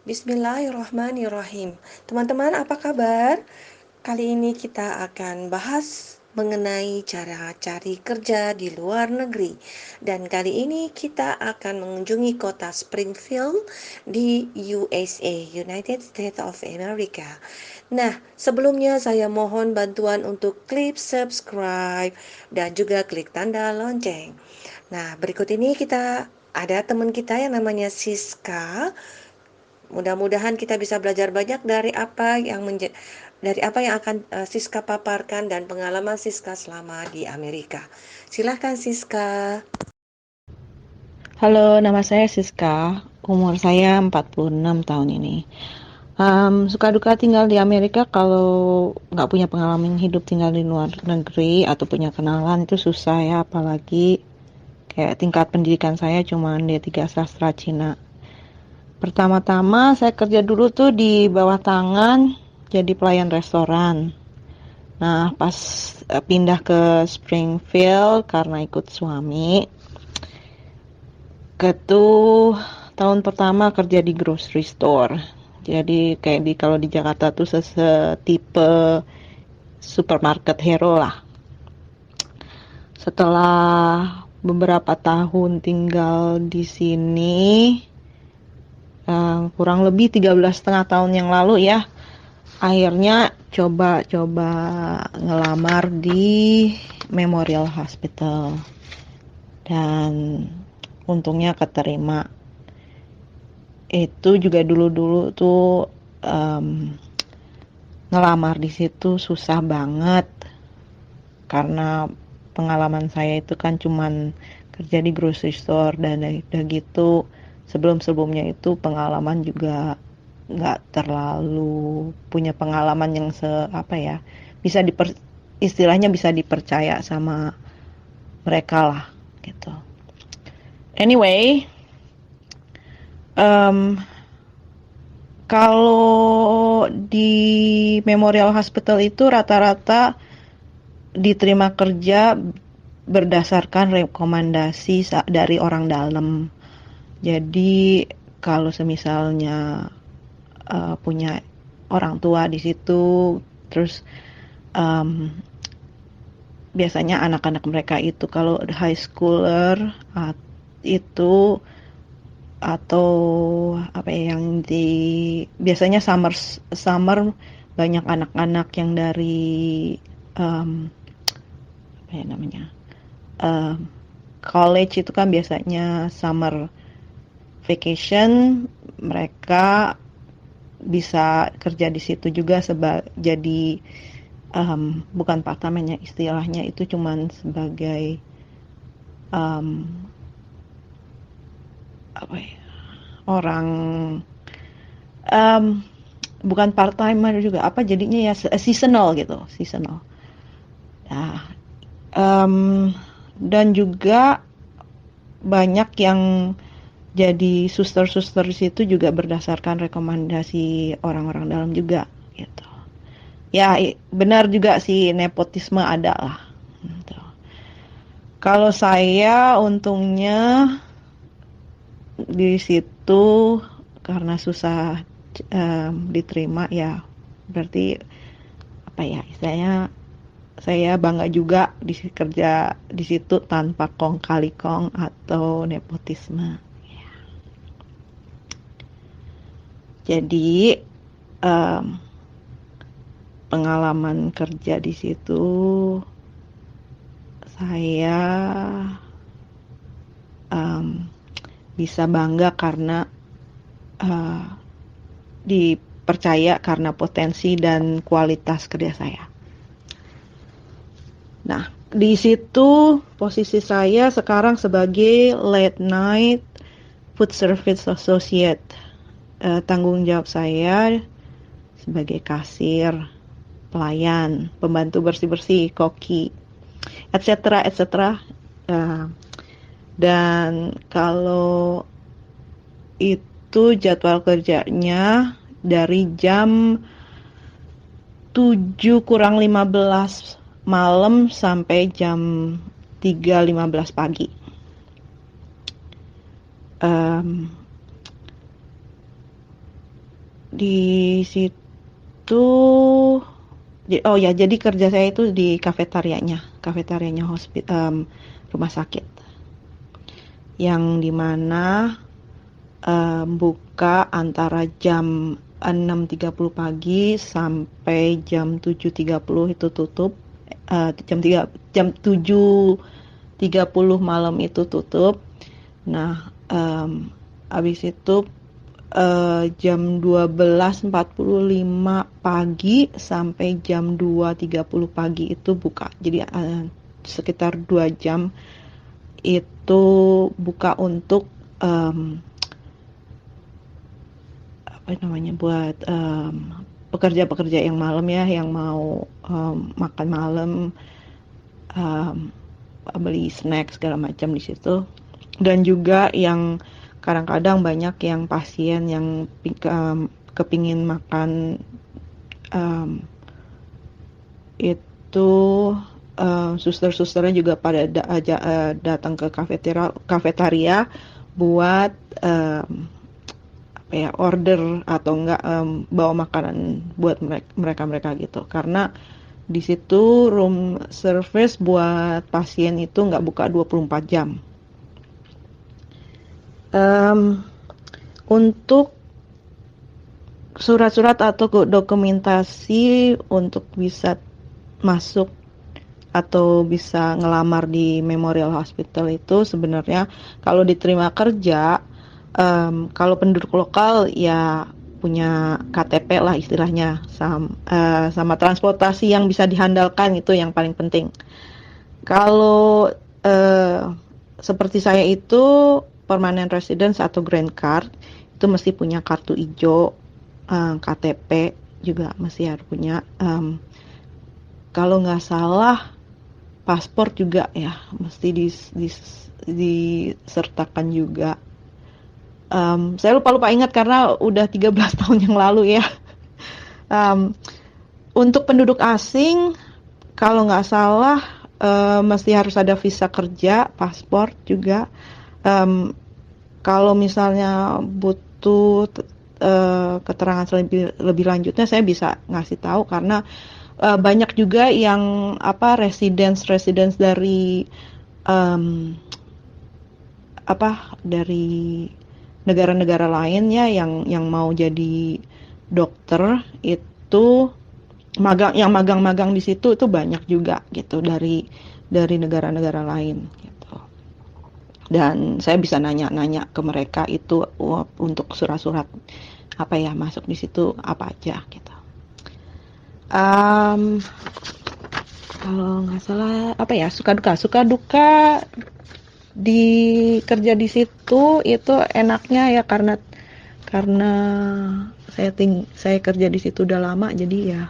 Bismillahirrahmanirrahim. Teman-teman, apa kabar? Kali ini kita akan bahas mengenai cara cari kerja di luar negeri. Dan kali ini kita akan mengunjungi kota Springfield di USA, United States of America. Nah, sebelumnya saya mohon bantuan untuk klik subscribe dan juga klik tanda lonceng. Nah, berikut ini kita ada teman kita yang namanya Siska. Mudah-mudahan kita bisa belajar banyak dari apa yang akan Siska paparkan dan pengalaman Siska selama di Amerika. Silahkan Siska. Halo, nama saya Siska. Umur saya 46 tahun ini. Suka duka tinggal di Amerika kalau nggak punya pengalaman hidup tinggal di luar negeri atau punya kenalan itu susah ya, apalagi kayak tingkat pendidikan saya cuma D3 sastra Cina. Pertama-tama saya kerja dulu tuh di bawah tangan jadi pelayan restoran. Nah, pas pindah ke Springfield karena ikut suami, tahun pertama kerja di grocery store. Jadi kayak kalau di Jakarta tuh setipe supermarket hero lah. Setelah beberapa tahun tinggal di sini, kurang lebih 13,5 tahun yang lalu ya, akhirnya coba-coba ngelamar di Memorial Hospital. Dan untungnya keterima. Itu juga dulu-dulu tuh ngelamar di situ susah banget karena pengalaman saya itu kan cuman kerja di grocery store dan udah gitu sebelum-sebelumnya itu pengalaman juga nggak terlalu punya pengalaman yang bisa istilahnya bisa dipercaya sama mereka lah gitu. Anyway, um, kalau di Memorial Hospital itu rata-rata diterima kerja berdasarkan rekomendasi dari orang dalam. Jadi kalau semisalnya punya orang tua di situ, terus um, biasanya anak-anak mereka itu kalau high schooler itu atau apa ya yang biasanya summer banyak anak-anak yang dari apa ya namanya college itu kan biasanya summer vacation, mereka bisa kerja di situ juga jadi bukan part time istilahnya itu cuman sebagai um, apa ya orang um, bukan part timer juga apa jadinya ya seasonal gitu seasonal. Nah, dan juga banyak yang jadi suster-suster di situ juga berdasarkan rekomendasi orang-orang dalam juga gitu. Ya benar juga sih nepotisme ada lah. Gitu. Kalau saya untungnya di situ karena susah diterima ya berarti apa ya istilahnya saya bangga juga kerja di situ tanpa kong kali kong atau nepotisme. Jadi pengalaman kerja di situ saya bisa bangga karena dipercaya karena potensi dan kualitas kerja saya. Nah, di situ posisi saya sekarang sebagai late night food service associate. Tanggung jawab saya sebagai kasir, pelayan, pembantu bersih-bersih, koki, etc. etc. Dan kalau itu jadwal kerjanya dari jam 7 kurang 15 malam sampai jam 3.15 pagi. di situ oh ya, jadi kerja saya itu di kafetarianya rumah sakit, yang dimana buka antara jam 6.30 pagi sampai jam 7.30 itu tutup. Jam 7.30 malam itu tutup. Nah, habis itu jam 12.45 pagi sampai jam 2.30 pagi itu buka. Jadi sekitar 2 jam itu buka untuk apa namanya, buat pekerja-pekerja yang malam ya, yang mau makan malam, um, beli snack segala macam di situ. Dan juga yang kadang-kadang banyak yang pasien yang kepingin makan, um, itu suster-susternya juga pada datang ke kafetaria buat apa ya, order atau enggak bawa makanan buat mereka gitu. Karena di situ room service buat pasien itu nggak buka 24 jam. Untuk surat-surat atau dokumentasi untuk bisa masuk atau bisa ngelamar di Memorial Hospital itu sebenarnya kalau diterima kerja, kalau penduduk lokal ya punya KTP lah istilahnya, sama transportasi yang bisa dihandalkan, itu yang paling penting. Kalau seperti saya itu permanent residence atau green card, itu mesti punya kartu hijau, KTP juga mesti harus punya. Kalau nggak salah paspor juga ya mesti disertakan juga. Saya lupa ingat karena udah 13 tahun yang lalu ya. Untuk penduduk asing, kalau nggak salah mesti harus ada visa kerja, paspor juga. Kalau misalnya butuh keterangan lebih lanjutnya, saya bisa ngasih tahu karena banyak juga yang residence dari dari negara-negara lain ya, yang mau jadi dokter itu magang di situ itu banyak juga gitu, dari negara-negara lain gitu. Dan saya bisa nanya-nanya ke mereka itu untuk surat-surat apa ya masuk di situ apa aja gitu. Kalau nggak salah apa ya, suka duka di kerja di situ itu enaknya ya karena saya kerja di situ udah lama, jadi ya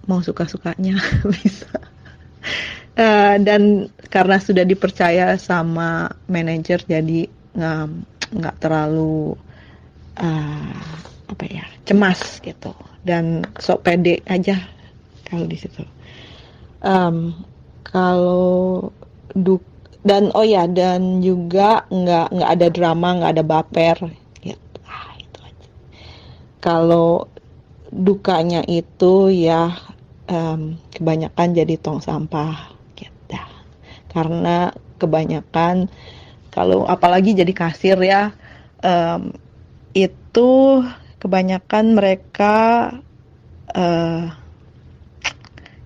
mau suka-sukanya bisa. Dan karena sudah dipercaya sama manajer, jadi nggak terlalu apa ya, cemas gitu, dan sok pede aja kalau di situ. Kalau dan oh ya, dan juga nggak ada drama, nggak ada baper gitu. Itu aja. Kalau dukanya itu ya kebanyakan jadi tong sampah gitu. Karena kebanyakan kalau apalagi jadi kasir ya, itu kebanyakan mereka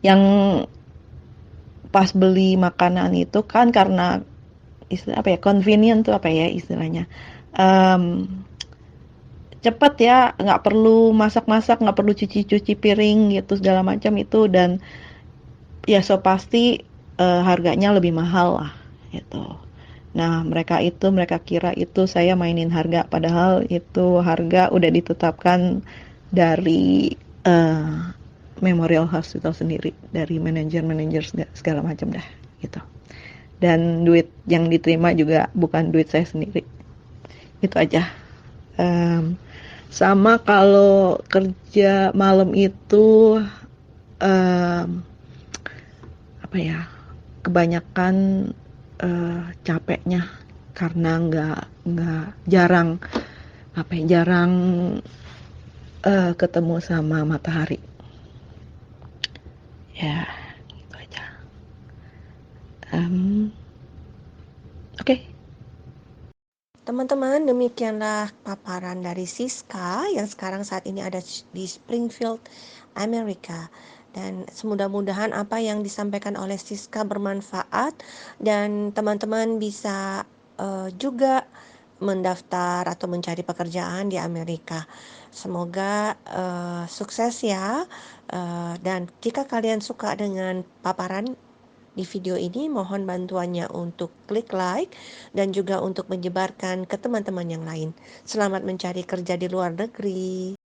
yang pas beli makanan itu kan karena istilah apa ya, convenient tuh apa ya istilahnya, cepet ya, nggak perlu masak-masak, nggak perlu cuci-cuci piring gitu segala macam itu, dan ya so pasti harganya lebih mahal lah gitu. Nah mereka kira itu saya mainin harga, padahal itu harga udah ditetapkan dari Memorial Hospital sendiri, dari manajer segala macam dah gitu. Dan duit yang diterima juga bukan duit saya sendiri. Itu aja. Sama kalau kerja malam itu apa ya, kebanyakan capeknya karena nggak jarang ketemu sama matahari. Ya, gitu aja. Oke. Teman-teman, demikianlah paparan dari Siska yang sekarang saat ini ada di Springfield, Amerika. Dan semudah-mudahan apa yang disampaikan oleh Siska bermanfaat dan teman-teman bisa juga mendaftar atau mencari pekerjaan di Amerika. Semoga sukses ya. Dan jika kalian suka dengan paparan di video ini, mohon bantuannya untuk klik like dan juga untuk menyebarkan ke teman-teman yang lain. Selamat mencari kerja di luar negeri.